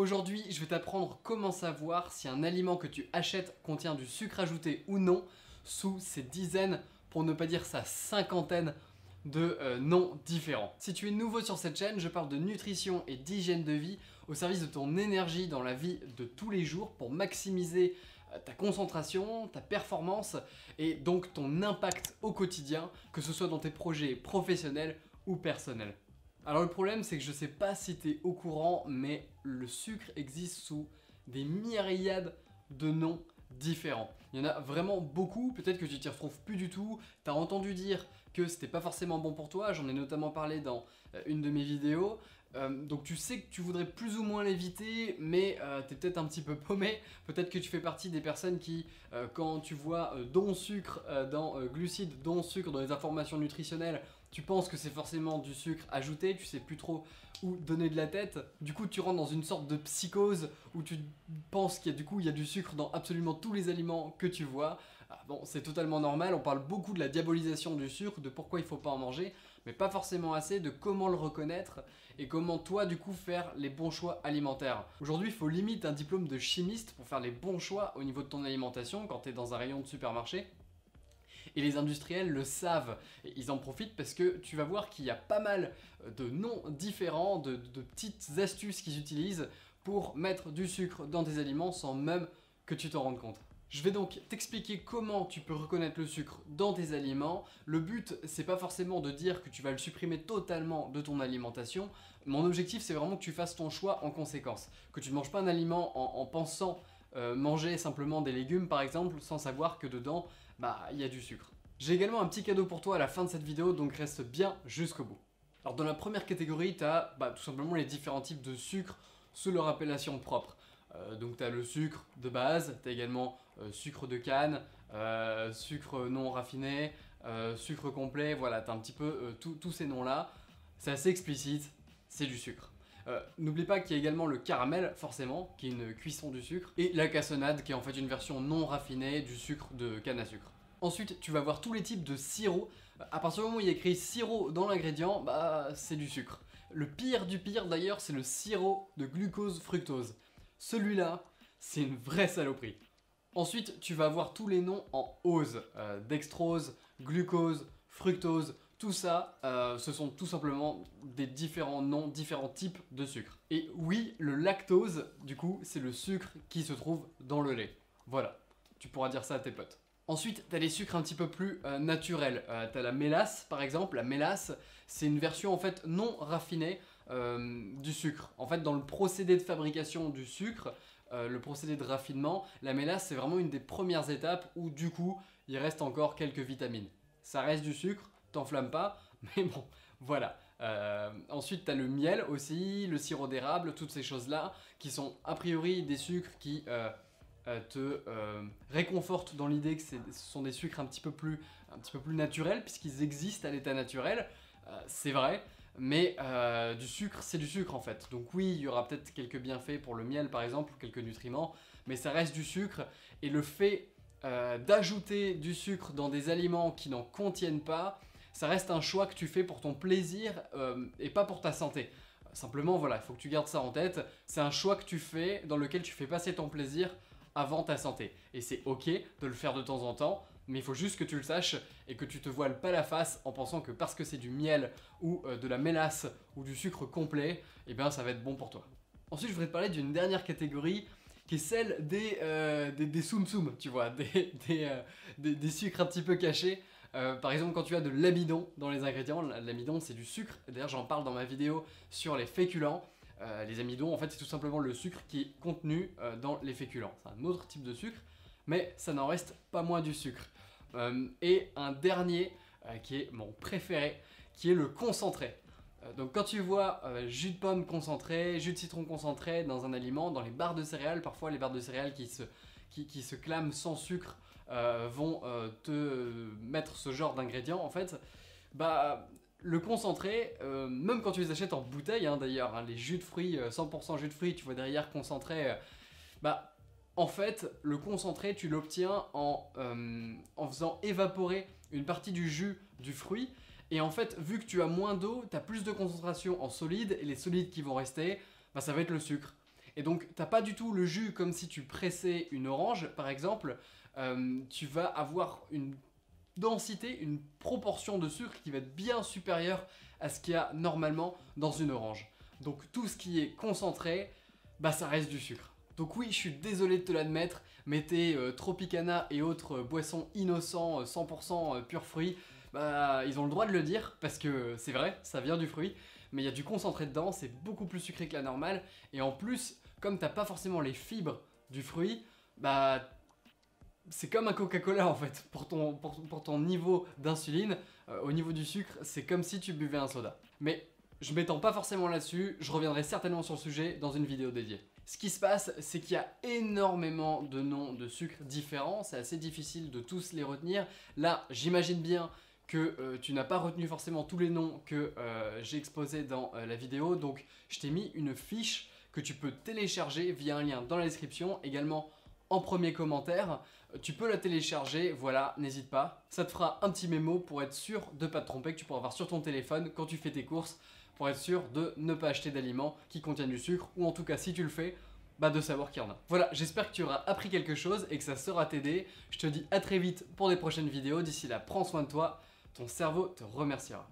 Aujourd'hui, je vais t'apprendre comment savoir si un aliment que tu achètes contient du sucre ajouté ou non sous ces dizaines, pour ne pas dire sa cinquantaine de noms différents. Si tu es nouveau sur cette chaîne, je parle de nutrition et d'hygiène de vie au service de ton énergie dans la vie de tous les jours pour maximiser ta concentration, ta performance et donc ton impact au quotidien, que ce soit dans tes projets professionnels ou personnels. Alors le problème c'est que je sais pas si tu es au courant, mais le sucre existe sous des myriades de noms différents. Il y en a vraiment beaucoup, peut-être que tu t'y retrouves plus du tout, tu as entendu dire que c'était pas forcément bon pour toi, j'en ai notamment parlé dans une de mes vidéos, donc tu sais que tu voudrais plus ou moins l'éviter, mais tu es peut-être un petit peu paumé, peut-être que tu fais partie des personnes qui, quand tu vois don sucre dans glucides, don sucre dans les informations nutritionnelles, tu penses que c'est forcément du sucre ajouté, tu sais plus trop où donner de la tête, du coup tu rentres dans une sorte de psychose où tu penses qu'il y a du sucre dans absolument tous les aliments que tu vois. Bon, c'est totalement normal, on parle beaucoup de la diabolisation du sucre, de pourquoi il faut pas en manger, mais pas forcément assez de comment le reconnaître et comment toi du coup faire les bons choix alimentaires. Aujourd'hui il faut limite un diplôme de chimiste pour faire les bons choix au niveau de ton alimentation quand tu es dans un rayon de supermarché. Et les industriels le savent, et ils en profitent parce que tu vas voir qu'il y a pas mal de noms différents, de petites astuces qu'ils utilisent pour mettre du sucre dans tes aliments sans même que tu t'en rendes compte. Je vais donc t'expliquer comment tu peux reconnaître le sucre dans tes aliments. Le but, c'est pas forcément de dire que tu vas le supprimer totalement de ton alimentation. Mon objectif, c'est vraiment que tu fasses ton choix en conséquence. Que tu ne manges pas un aliment en pensant manger simplement des légumes par exemple, sans savoir que dedans, il y a du sucre. J'ai également un petit cadeau pour toi à la fin de cette vidéo, donc reste bien jusqu'au bout. Alors dans la première catégorie, tu as tout simplement les différents types de sucre sous leur appellation propre. Donc tu as le sucre de base, tu as également sucre de canne, sucre non raffiné, sucre complet, voilà, tu as un petit peu tous ces noms-là. C'est assez explicite, c'est du sucre. N'oublie pas qu'il y a également le caramel, forcément, qui est une cuisson du sucre, et la cassonade, qui est en fait une version non raffinée du sucre de canne à sucre. Ensuite, tu vas voir tous les types de sirop. À partir du moment où il y a écrit sirop dans l'ingrédient, c'est du sucre. Le pire du pire d'ailleurs, c'est le sirop de glucose-fructose. Celui-là, c'est une vraie saloperie. Ensuite, tu vas avoir tous les noms en ose, dextrose, glucose, fructose, tout ça, ce sont tout simplement des différents noms, différents types de sucre. Et oui, le lactose, du coup, c'est le sucre qui se trouve dans le lait. Voilà, tu pourras dire ça à tes potes. Ensuite, tu as les sucres un petit peu plus naturels. Tu as la mélasse, par exemple. La mélasse, c'est une version en fait non raffinée du sucre. En fait, dans le procédé de fabrication du sucre, le procédé de raffinement, la mélasse, c'est vraiment une des premières étapes où du coup, il reste encore quelques vitamines. Ça reste du sucre, t'enflamme pas, mais bon, voilà. Ensuite, tu as le miel aussi, le sirop d'érable, toutes ces choses-là, qui sont a priori des sucres qui te réconfortent dans l'idée que ce sont des sucres un petit peu plus naturels, puisqu'ils existent à l'état naturel, c'est vrai, mais du sucre, c'est du sucre en fait. Donc oui, il y aura peut-être quelques bienfaits pour le miel par exemple, ou quelques nutriments, mais ça reste du sucre, et le fait d'ajouter du sucre dans des aliments qui n'en contiennent pas, ça reste un choix que tu fais pour ton plaisir et pas pour ta santé. Simplement voilà, il faut que tu gardes ça en tête, c'est un choix que tu fais dans lequel tu fais passer ton plaisir avant ta santé. Et c'est ok de le faire de temps en temps, mais il faut juste que tu le saches et que tu te voiles pas la face en pensant que parce que c'est du miel ou de la mélasse ou du sucre complet, eh bien ça va être bon pour toi. Ensuite je voudrais te parler d'une dernière catégorie qui est celle des soum soum, tu vois, des sucres un petit peu cachés. Par exemple quand tu as de l'amidon dans les ingrédients, l'amidon c'est du sucre, d'ailleurs j'en parle dans ma vidéo sur les féculents. Les amidons en fait c'est tout simplement le sucre qui est contenu dans les féculents. C'est un autre type de sucre, mais ça n'en reste pas moins du sucre. Et un dernier qui est mon préféré, qui est le concentré. Donc quand tu vois jus de pomme concentré, jus de citron concentré dans un aliment, dans les barres de céréales, parfois les barres de céréales qui se clament sans sucre vont te mettre ce genre d'ingrédients en fait, le concentré, même quand tu les achètes en bouteille d'ailleurs, les jus de fruits, 100% jus de fruits, tu vois derrière concentré, en fait le concentré tu l'obtiens en faisant évaporer une partie du jus du fruit. Et en fait, vu que tu as moins d'eau, tu as plus de concentration en solide, et les solides qui vont rester, ça va être le sucre. Et donc t'as pas du tout le jus comme si tu pressais une orange par exemple. Tu vas avoir une densité, une proportion de sucre qui va être bien supérieure à ce qu'il y a normalement dans une orange. Donc tout ce qui est concentré, bah ça reste du sucre. Donc oui, je suis désolé de te l'admettre, mais tes Tropicana et autres boissons innocents 100% pur fruits, bah ils ont le droit de le dire, parce que c'est vrai, ça vient du fruit, mais il y a du concentré dedans, c'est beaucoup plus sucré que la normale, et en plus, comme t'as pas forcément les fibres du fruit, bah c'est comme un Coca-Cola en fait, pour ton niveau d'insuline, au niveau du sucre, c'est comme si tu buvais un soda. Mais je m'étends pas forcément là-dessus, je reviendrai certainement sur le sujet dans une vidéo dédiée. Ce qui se passe, c'est qu'il y a énormément de noms de sucres différents, c'est assez difficile de tous les retenir. Là, j'imagine bien que tu n'as pas retenu forcément tous les noms que j'ai exposés dans la vidéo, donc je t'ai mis une fiche que tu peux télécharger via un lien dans la description, également en premier commentaire. Tu peux la télécharger, voilà, n'hésite pas. Ça te fera un petit mémo pour être sûr de ne pas te tromper, que tu pourras avoir sur ton téléphone quand tu fais tes courses, pour être sûr de ne pas acheter d'aliments qui contiennent du sucre, ou en tout cas si tu le fais, bah de savoir qu'il y en a. Voilà, j'espère que tu auras appris quelque chose et que ça saura t'aider. Je te dis à très vite pour des prochaines vidéos. D'ici là, prends soin de toi, ton cerveau te remerciera.